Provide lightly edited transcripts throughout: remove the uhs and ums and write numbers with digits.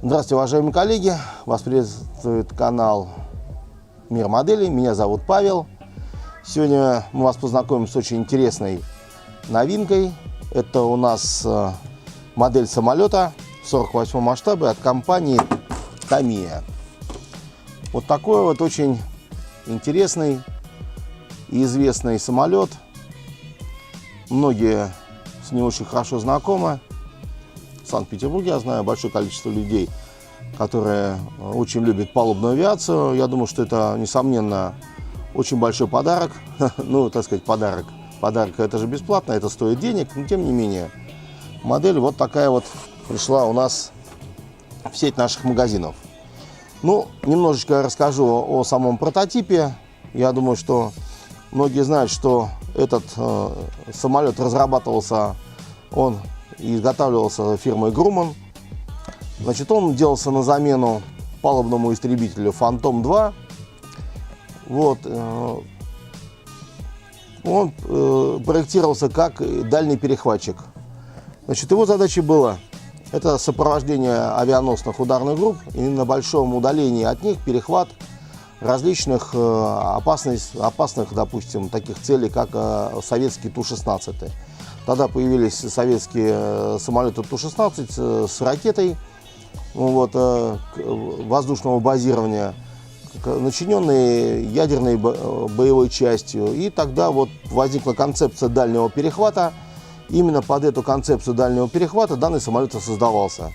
Здравствуйте, уважаемые коллеги! Вас приветствует канал Мир моделей. Меня зовут Павел. Сегодня мы вас познакомим с очень интересной новинкой. Это у нас модель самолета 48 масштабе от компании Tamiya. Вот такой вот очень интересный и известный самолет. Многие с ним очень хорошо знакомы. В Санкт-Петербурге я знаю большое количество людей, которые очень любят палубную авиацию. Я думаю, что это, несомненно, очень большой подарок. Ну, так сказать, подарок. Подарок это же бесплатно, это стоит денег. Но, тем не менее, модель вот такая вот пришла у нас в сеть наших магазинов. Ну, немножечко расскажу о самом прототипе. Я думаю, что многие знают, что этот самолет разрабатывался, он изготавливался фирмой Grumman. Значит, он делался на замену палубному истребителю Phantom 2. Вот. Он проектировался как дальний перехватчик. Значит, его задачей было это сопровождение авианосных ударных групп и на большом удалении от них перехват различных опасных, допустим, таких целей, как советский Ту-16. Тогда появились советские самолеты Ту-16 с ракетой воздушного базирования, начиненные ядерной боевой частью. И тогда вот возникла концепция дальнего перехвата. Именно под эту концепцию дальнего перехвата данный самолет и создавался.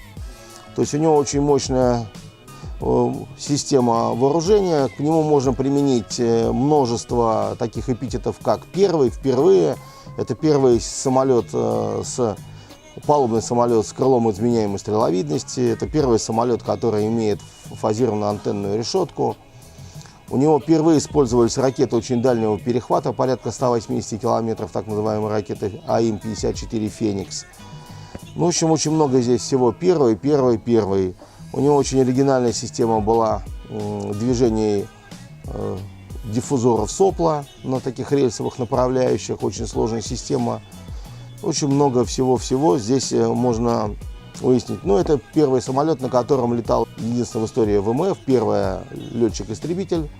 То есть у него очень мощная система вооружения. К нему можно применить множество таких эпитетов, как первый, впервые. Это первый самолет палубный самолет с крылом изменяемой стреловидности. Это первый самолет, который имеет фазированную антенную решетку. У него впервые использовались ракеты очень дальнего перехвата, порядка 180 километров, так называемые ракеты АИМ-54 «Феникс». Ну, в общем, очень много здесь всего. Первый. У него очень оригинальная система была движений диффузоров сопла на таких рельсовых направляющих. Очень сложная система. Очень много всего здесь можно выяснить. Ну, это первый самолет, на котором летал единственный в истории ВМФ, первый летчик-истребитель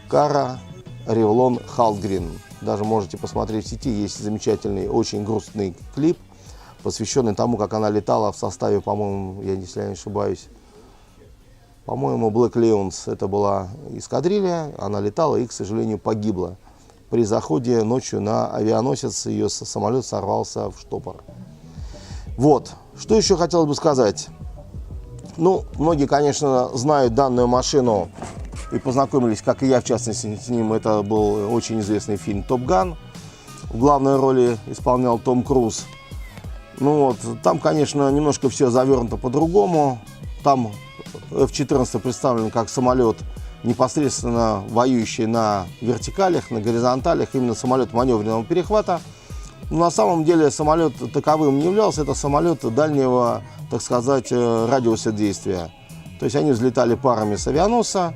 Кара Ревлон Халдгрин. Даже можете посмотреть в сети, есть замечательный, очень грустный клип, посвященный тому, как она летала в составе, по-моему, если я не ошибаюсь, по-моему, Black Lions. Это была эскадрилья, она летала и, к сожалению, погибла. При заходе ночью на авианосец ее самолет сорвался в штопор. Вот. Что еще хотелось бы сказать? Ну, многие, конечно, знают данную машину и познакомились, как и я, в частности, с ним. Это был очень известный фильм «Топ Ган». В главной роли исполнял Том Круз. Ну вот, там, конечно, немножко все завернуто по-другому. Там F-14 представлен как самолет, непосредственно воюющий на вертикалях, на горизонталях, именно самолет маневренного перехвата. Но на самом деле самолет таковым не являлся, это самолет дальнего, так сказать, радиуса действия. То есть они взлетали парами с авианосца,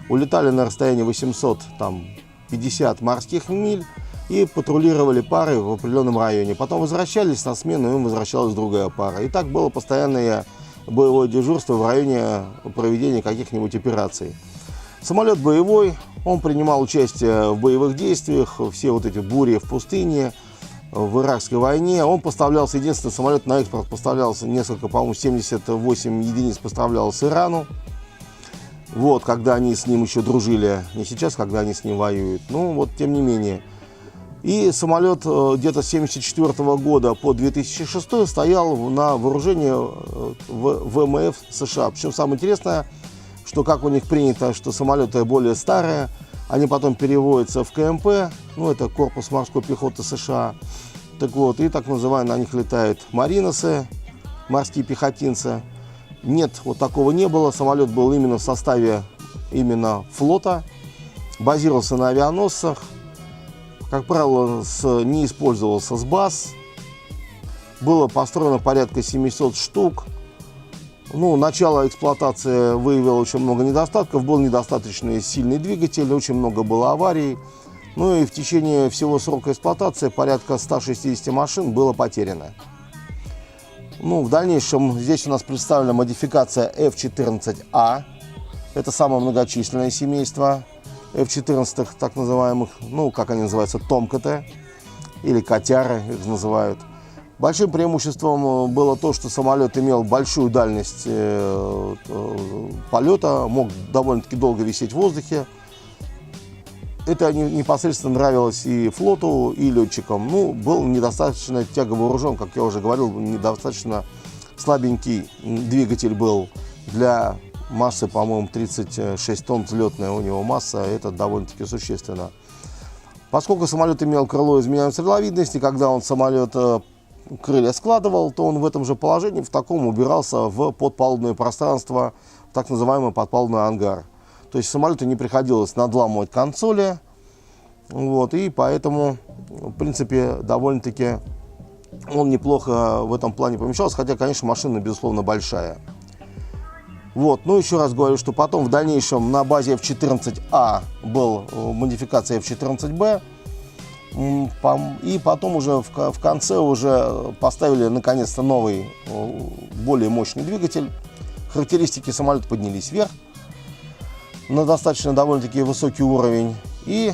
улетали на расстоянии 850 морских миль и патрулировали пары в определенном районе. Потом возвращались на смену, и им возвращалась другая пара. И так было постоянное боевое дежурство в районе проведения каких-нибудь операций. Самолет боевой, он принимал участие в боевых действиях, все вот эти бури в пустыне, в Иракской войне. Он поставлялся, единственный самолет на экспорт поставлялся, несколько, по-моему, 78 единиц поставлялся Ирану. Вот, когда они с ним еще дружили, не сейчас, когда они с ним воюют. Ну, вот, тем не менее. И самолет где-то с 1974 года по 2006 стоял на вооружении в ВМФ США. Причем самое интересное, что как у них принято, что самолеты более старые, они потом переводятся в КМП, ну это корпус морской пехоты США. Так вот, и так называемые на них летают мариносы, морские пехотинцы. Нет, вот такого не было. Самолет был именно в составе флота, базировался на авианосцах. Как правило, не использовался с баз. Было построено порядка 700 штук. Ну, начало эксплуатации выявило очень много недостатков. Был недостаточно сильный двигатель, очень много было аварий. Ну и в течение всего срока эксплуатации порядка 160 машин было потеряно. Ну, в дальнейшем здесь у нас представлена модификация F14A. Это самое многочисленное семейство F14, так называемых, ну, как они называются, томкаты или котяры их называют. Большим преимуществом было то, что самолет имел большую дальность полета, мог довольно-таки долго висеть в воздухе. Это непосредственно нравилось и флоту, и летчикам. Ну, был недостаточно тяговооружен, как я уже говорил, недостаточно слабенький двигатель был для массы, по-моему, 36 тонн взлетная у него масса, это довольно-таки существенно. Поскольку самолет имел крыло изменяемой стреловидности, когда он самолет крылья складывал, то он в этом же положении, в таком убирался в подпалубное пространство, в так называемый подпалубный ангар. То есть самолету не приходилось надламывать консоли, вот, и поэтому, в принципе, довольно-таки он неплохо в этом плане помещался, хотя, конечно, машина, безусловно, большая. Вот, ну, еще раз говорю, что потом в дальнейшем на базе F14A был модификация F14B, и потом уже в конце уже поставили, наконец-то, новый, более мощный двигатель. Характеристики самолета поднялись вверх на достаточно довольно-таки высокий уровень. И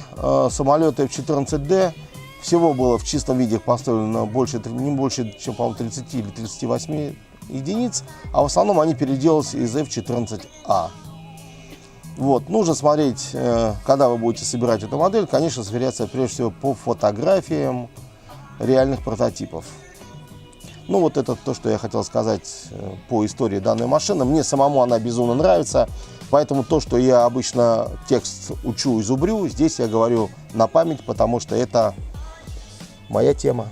самолет F14D всего было в чистом виде поставлено не больше, чем, по-моему, 30 или 38 единиц, а в основном они переделались из F14A. Вот, нужно смотреть, когда вы будете собирать эту модель, конечно, сверяться прежде всего по фотографиям реальных прототипов. Ну, вот это то, что я хотел сказать по истории данной машины. Мне самому она безумно нравится, поэтому то, что я обычно текст учу и зубрю, здесь я говорю на память, потому что это моя тема.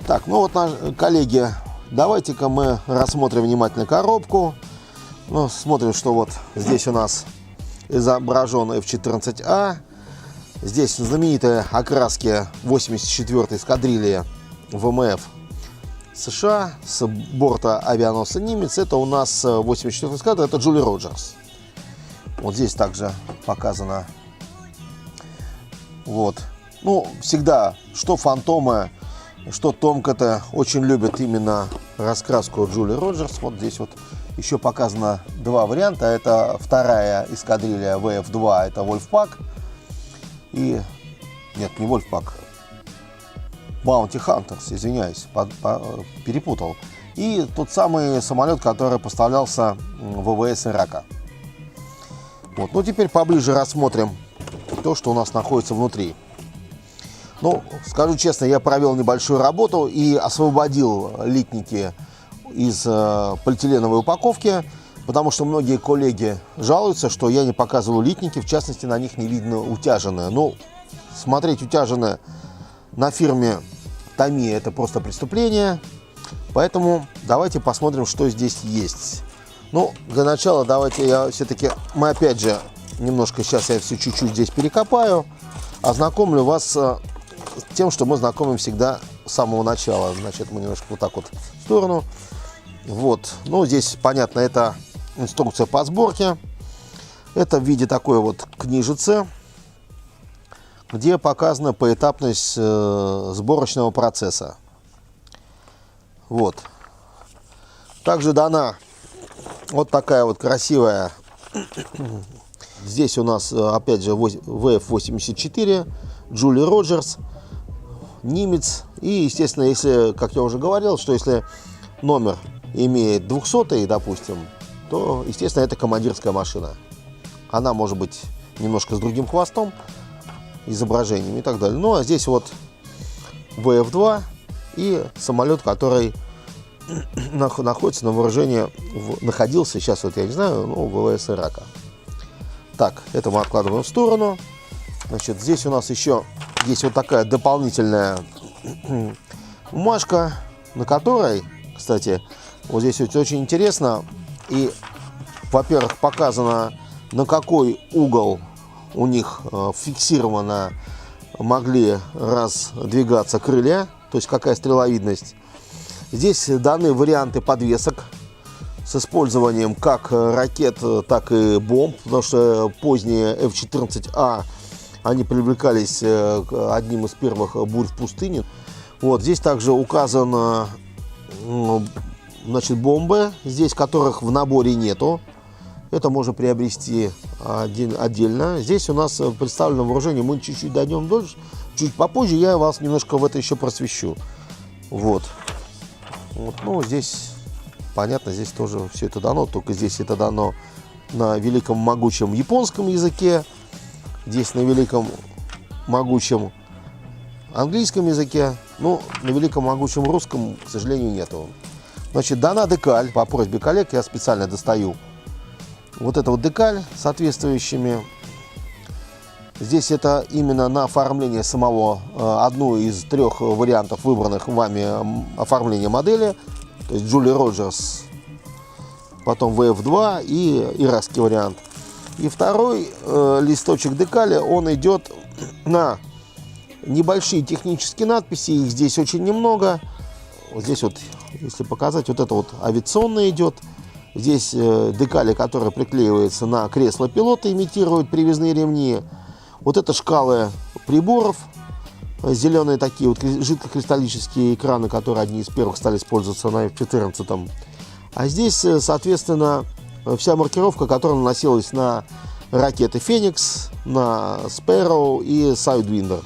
Так, ну вот, коллеги, давайте-ка мы рассмотрим внимательно коробку. Ну, смотрим, что вот здесь у нас изображен F14A. Здесь знаменитые окраски 84-й эскадрильи ВМФ США с борта авианосца «Нимец». Это у нас 84-й эскадра, это Джули Роджерс. Вот здесь также показано. Вот. Ну, всегда, что фантомы, что томкаты очень любят именно раскраску Джули Роджерс. Вот здесь вот еще показано два варианта. Это вторая эскадрилья ВФ-2, это Wolfpack. И, нет, не Wolfpack, Bounty Hunters, извиняюсь, перепутал. И тот самый самолет, который поставлялся в ВВС Ирака. Вот. Ну, теперь поближе рассмотрим то, что у нас находится внутри. Ну, скажу честно, я провел небольшую работу и освободил литники из полиэтиленовой упаковки, потому что многие коллеги жалуются, что я не показываю литники, в частности, на них не видно утяженное. Ну, смотреть утяженное на фирме Tamiya — это просто преступление, поэтому давайте посмотрим, что здесь есть. Ну, для начала давайте мы опять же немножко, сейчас я все чуть-чуть здесь перекопаю, ознакомлю вас с тем, что мы знакомим всегда с самого начала. Значит, мы немножко вот так вот в сторону. Вот, ну, здесь, понятно, это инструкция по сборке. Это в виде такой вот книжицы, где показана поэтапность сборочного процесса. Вот. Также дана вот такая вот красивая. Здесь у нас, опять же, VF-84, Джули Роджерс, Нимец. И, естественно, если, как я уже говорил, что если номер имеет 200-й, допустим, то, естественно, это командирская машина. Она может быть немножко с другим хвостом, изображением и так далее. Ну, а здесь вот ВФ-2 и самолет, который находится на вооружении, находился, сейчас вот я не знаю, ну, ВВС Ирака. Так, это мы откладываем в сторону. Значит, здесь у нас еще есть вот такая дополнительная бумажка, на которой, кстати, вот здесь вот очень интересно. И, во-первых, показано, на какой угол у них фиксированно могли раздвигаться крылья, то есть какая стреловидность. Здесь даны варианты подвесок с использованием как ракет, так и бомб, потому что поздние F-14A, они привлекались одним из первых бурь в пустыне. Вот, здесь также указан значит, бомбы, здесь которых в наборе нету. Это можно приобрести отдельно. Здесь у нас представлено вооружение. Мы чуть-чуть дойдем дольше. Чуть попозже я вас немножко в это еще просвещу. Вот. Ну, здесь, понятно, здесь тоже все это дано. Только здесь это дано на великом могучем японском языке. Здесь на великом могучем английском языке. Ну, на великом могучем русском, к сожалению, нету. Значит, дана декаль. По просьбе коллег я специально достаю вот это вот декаль с соответствующими. Здесь это именно на оформление самого, одну из 3 вариантов выбранных вами оформления модели. То есть Джули Роджерс, потом VF2 и иракский вариант. И второй листочек декали, он идет на небольшие технические надписи, их здесь очень немного. Вот здесь вот, если показать, вот это вот авиационное идет. Здесь декали, которые приклеиваются на кресло пилота, имитируют привязные ремни. Вот это шкалы приборов. Зеленые такие вот жидкокристаллические экраны, которые одни из первых стали использоваться на F-14. А здесь, соответственно, вся маркировка, которая наносилась на ракеты «Феникс», на «Спэроу» и «Сайдвиндер».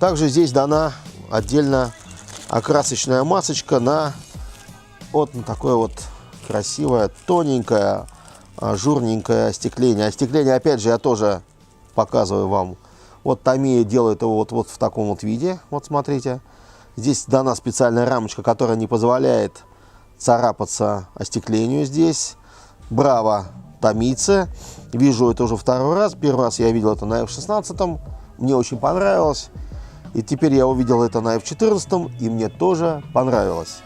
Также здесь дана отдельно окрасочная масочка на вот на такое вот красивое, тоненькое, ажурненькое остекление. Остекление, опять же, я тоже показываю вам. Вот Tamiya делает его вот в таком вот виде. Вот смотрите. Здесь дана специальная рамочка, которая не позволяет царапаться остеклению здесь. Браво, томийцы. Вижу это уже второй раз. Первый раз я видел это на F-16. Мне очень понравилось. И теперь я увидел это на F-14. И мне тоже понравилось.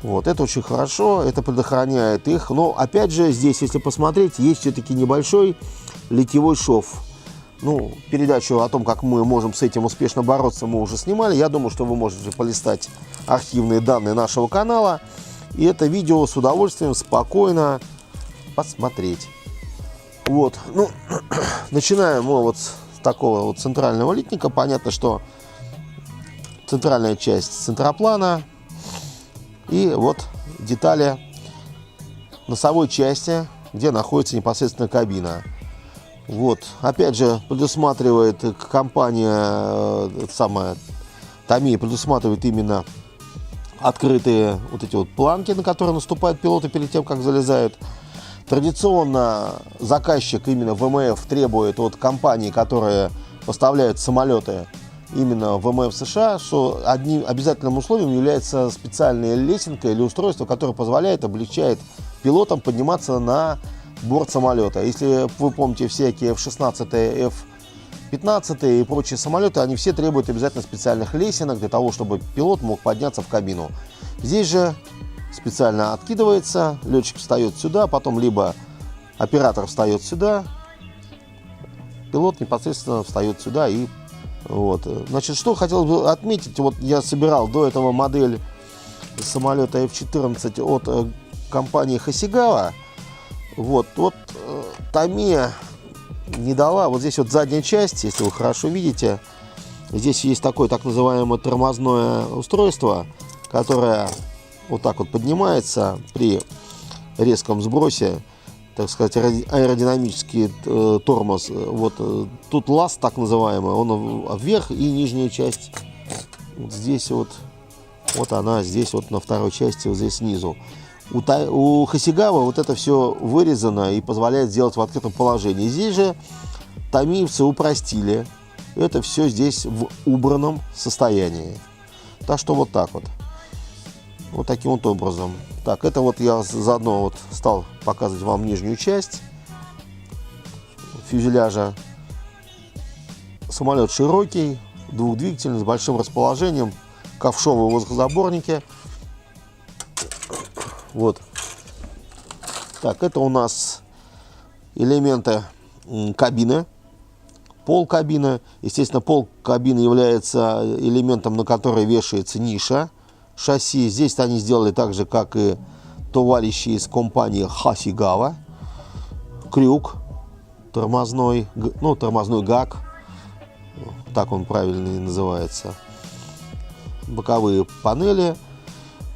Вот, это очень хорошо. Это предохраняет их. Но, опять же, здесь, если посмотреть, есть все-таки небольшой литьевой шов. Ну, передачу о том, как мы можем с этим успешно бороться, мы уже снимали. Я думаю, что вы можете полистать архивные данные нашего канала. И это видео с удовольствием, спокойно посмотреть. Вот, ну, начинаем мы вот с такого вот центрального литника. Понятно, что центральная часть центроплана. И вот детали носовой части, где находится непосредственно кабина. Вот, опять же, предусматривает компания, самая Tamiya предусматривает именно открытые вот эти вот планки, на которые наступают пилоты перед тем, как залезают. Традиционно заказчик, именно ВМФ, требует от компаний, которые поставляют самолеты именно ВМФ США, что одним обязательным условием является специальная лесенка или устройство, которое позволяет, облегчает пилотам подниматься на борт самолета. Если вы помните, всякие F-16, F-15 и прочие самолеты, они все требуют обязательно специальных лесенок для того, чтобы пилот мог подняться в кабину. Здесь же специально откидывается, летчик встает сюда, потом либо оператор встает сюда, пилот непосредственно встает сюда и вот. Значит, что хотел бы отметить, вот я собирал до этого модель самолета F-14 от компании Hasegawa. Вот Tamiya не дала, вот здесь вот задняя часть, если вы хорошо видите, здесь есть такое так называемое тормозное устройство, которое вот так вот поднимается при резком сбросе, так сказать, аэродинамический тормоз. Вот тут ласт так называемый, он вверх, и нижняя часть вот здесь вот она здесь вот на второй части, вот здесь снизу. У Hasegawa вот это все вырезано и позволяет сделать в открытом положении. Здесь же томийцы упростили это все здесь в убранном состоянии. Так что вот так вот. Вот таким вот образом. Так, это вот я заодно вот стал показывать вам нижнюю часть фюзеляжа. Самолет широкий, двухдвигательный, с большим расположением, ковшовые воздухозаборники. Вот. Так, это у нас элементы кабины. Пол кабины. Естественно, пол кабины является элементом, на который вешается ниша шасси. Здесь они сделали так же, как и товарищи из компании Hasegawa. Крюк тормозной, ну, тормозной гак. Так он правильно и называется. Боковые панели.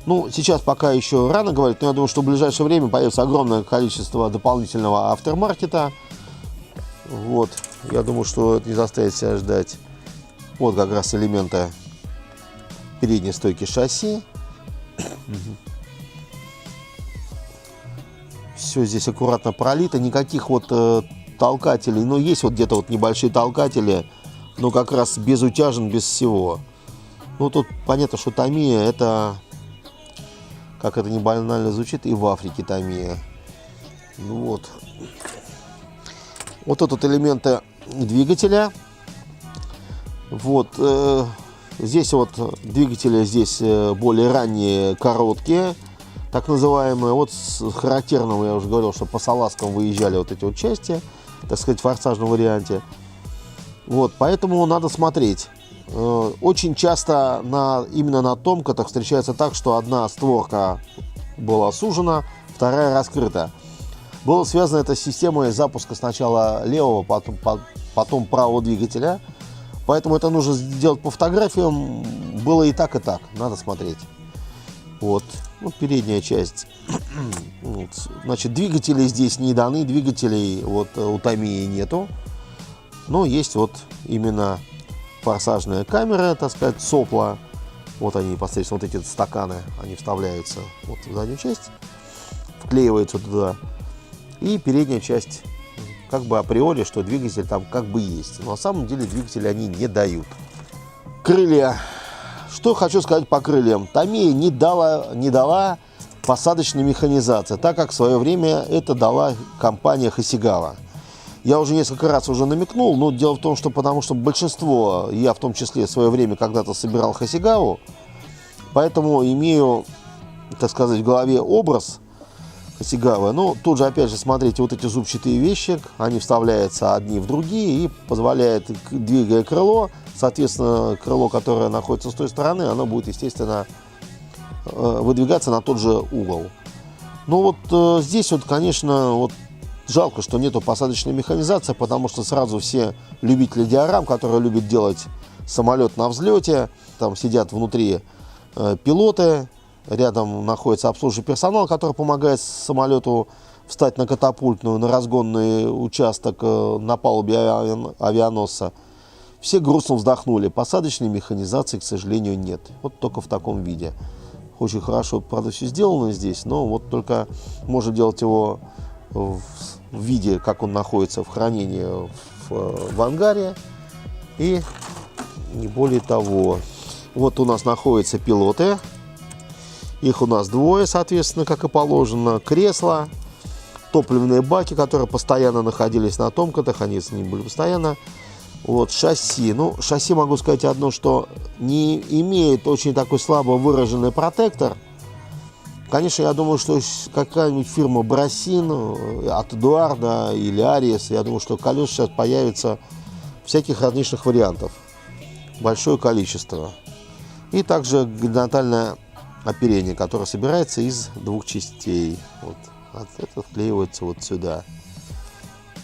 Ну, сейчас пока еще рано говорить, но я думаю, что в ближайшее время появится огромное количество дополнительного aftermarket. Вот, я думаю, что это не заставит себя ждать. Вот как раз элементы передней стойки шасси. Все здесь аккуратно пролито, никаких вот толкателей. Ну, есть вот где-то вот небольшие толкатели, но как раз без утяжен, без всего. Ну, тут понятно, что Tamiya это, как это не банально звучит, и в Африке Tamiya. Ну, вот. Вот тут элементы двигателя. Вот. Здесь вот двигатели здесь более ранние, короткие, так называемые. Вот с характерным, я уже говорил, что по салазкам выезжали вот эти вот части, так сказать, в форсажном варианте. Вот, поэтому надо смотреть. Очень часто именно на томкатах встречается так, что одна створка была сужена, вторая раскрыта. Было связано это с системой запуска сначала левого, потом правого двигателя. Поэтому это нужно сделать по фотографиям. Было и так, надо смотреть. Вот, вот передняя часть. Вот. Значит, двигатели здесь не даны, двигателей вот у Tamiya нету. Но есть вот именно форсажная камера, так сказать, сопла. Вот они непосредственно, вот эти стаканы, они вставляются вот в заднюю часть, вклеиваются туда. И передняя часть, как бы априори, что двигатель там как бы есть. Но на самом деле двигатели они не дают. Крылья. Что хочу сказать по крыльям. Tamiya не дала посадочной механизации, так как в свое время это дала компания Hasegawa. Я уже несколько раз уже намекнул, но дело в том, что потому что большинство, я в том числе в свое время когда-то собирал Hasegawa, поэтому имею, так сказать, в голове образ Hasegawa. Ну, тут же, опять же, смотрите, вот эти зубчатые вещи, они вставляются одни в другие и позволяют, двигая крыло, соответственно, крыло, которое находится с той стороны, оно будет, естественно, выдвигаться на тот же угол. Ну, вот здесь вот, конечно, вот жалко, что нету посадочной механизации, потому что сразу все любители диорам, которые любят делать самолет на взлете, там сидят внутри пилоты, рядом находится обслуживающий персонал, который помогает самолету встать на катапультную, на разгонный участок на палубе авианосца. Все грустно вздохнули. Посадочной механизации, к сожалению, нет. Вот только в таком виде. Очень хорошо, правда, все сделано здесь, но вот только можно делать его в виде, как он находится в хранении в ангаре. И не более того. Вот у нас находятся пилоты. Их у нас двое, соответственно, как и положено. Кресла, топливные баки, которые постоянно находились на томкатах, они с ними были постоянно. Вот шасси. Ну, шасси, могу сказать одно, что не имеет очень такой слабо выраженный протектор. Конечно, я думаю, что какая-нибудь фирма Брасин от Эдуарда или Ариес, я думаю, что колес сейчас появится всяких различных вариантов. Большое количество. И также горизонтальное оперение, которое собирается из двух частей. Вот это вклеивается вот сюда.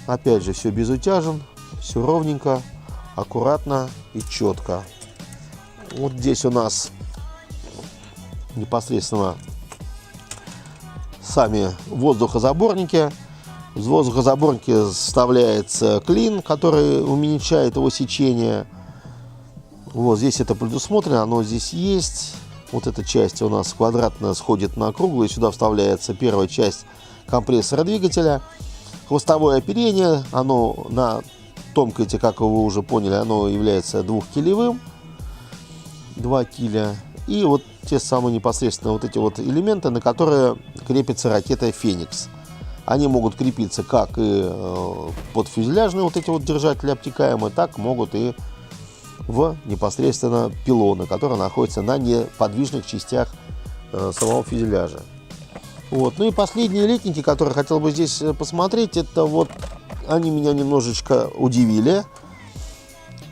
Опять же, все без утяжен, все ровненько, аккуратно и четко. Вот здесь у нас непосредственно сами воздухозаборники. В воздухозаборнике вставляется клин, который уменьшает его сечение. Вот здесь это предусмотрено, оно здесь есть. Вот эта часть у нас квадратная сходит на круглую. Сюда вставляется первая часть компрессора двигателя. Хвостовое оперение, оно на томкате, как вы уже поняли, оно является двухкилевым. 2 киля. И вот те самые непосредственно вот эти вот элементы, на которые крепится ракета «Феникс». Они могут крепиться как и под фюзеляжные вот эти вот держатели обтекаемые, так могут и в непосредственно пилоны, которые находятся на неподвижных частях самого фюзеляжа. Вот. Ну и последние летники, которые хотел бы здесь посмотреть, это вот они меня немножечко удивили.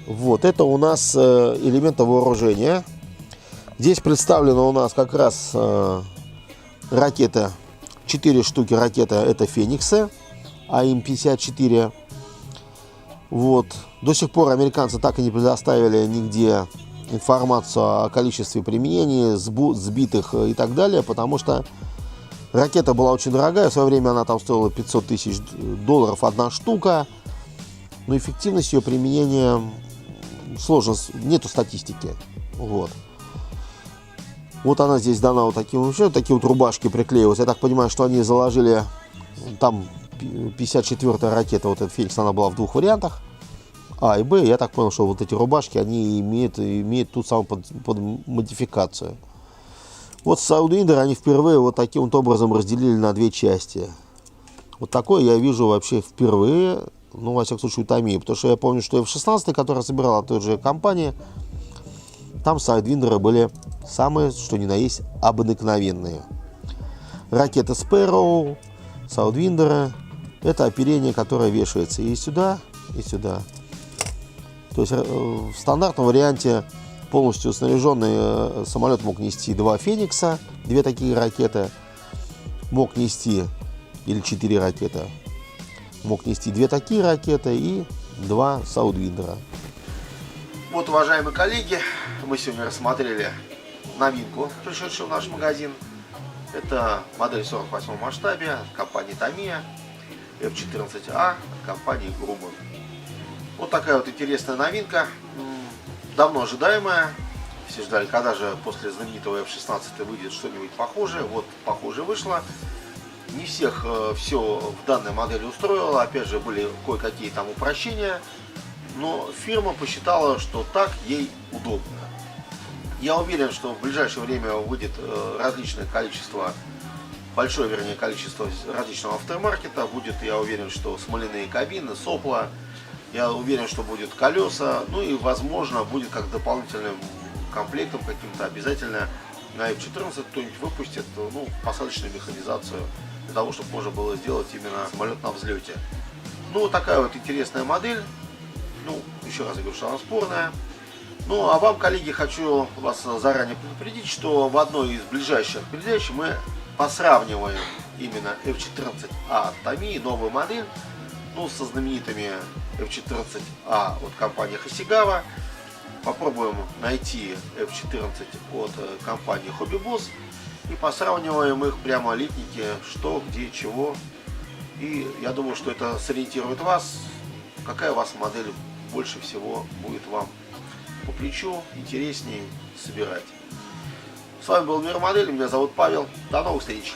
Вот это у нас элементы вооружения. Здесь представлена у нас как раз ракета, 4 штуки ракеты, это «Фениксы», АИМ-54. Вот. До сих пор американцы так и не предоставили нигде информацию о количестве применений, сбитых и так далее, потому что ракета была очень дорогая, в свое время она там стоила $500 тысяч одна штука, но эффективность ее применения сложно, нету статистики. Вот она здесь дана вот такие вот рубашки приклеиваются. Я так понимаю, что они заложили там 54-я ракета, вот этот Феникс, она была в двух вариантах, А и Б. Я так понял, что вот эти рубашки, они имеют ту самую под модификацию. Вот Southwinder они впервые вот таким вот образом разделили на две части. Вот такое я вижу вообще впервые, ну, во всяком случае, у Tamiya, потому что я помню, что F-16, который собирала от той же компании, там Southwinder были самые, что ни на есть, обыкновенные. Ракета Sparrow, Southwinder, это оперение, которое вешается и сюда, и сюда. То есть в стандартном варианте полностью снаряженный самолет мог нести два Феникса, две такие ракеты, мог нести, или 4 ракеты, мог нести две такие ракеты и два Southwinder. Вот, уважаемые коллеги, мы сегодня рассмотрели новинку, пришедшую в наш магазин. Это модель 48 масштабе от компании Tamiya, F-14A от компании Grumman. Вот такая вот интересная новинка, давно ожидаемая. Все ждали, когда же после знаменитого F-16 выйдет что-нибудь похожее. Вот похоже вышло. Не всех все в данной модели устроило, опять же были кое-какие там упрощения, но фирма посчитала, что так ей удобно. Я уверен, что в ближайшее время выйдет большое количество различного автомаркета. Будет, я уверен, что смоляные кабины, сопла. Я уверен, что будет колеса. Ну и, возможно, будет как дополнительным комплектом каким-то обязательно на F-14 кто-нибудь выпустит, ну, посадочную механизацию, для того, чтобы можно было сделать именно самолет на взлете. Ну, вот такая вот интересная модель. Ну, еще раз говорю, что она спорная. Ну, а вам, коллеги, хочу вас заранее предупредить, что в одной из ближайших передач мы посравниваем именно F-14A от Tamiya, новую модель, ну, со знаменитыми F-14A от компании Hasegawa. Попробуем найти F-14 от компании Hobby Boss и посравниваем их прямо литники, что, где, чего. И я думаю, что это сориентирует вас, какая у вас модель больше всего будет вам по плечу, интереснее собирать. С вами был Мир Модели, меня зовут Павел. До новых встреч!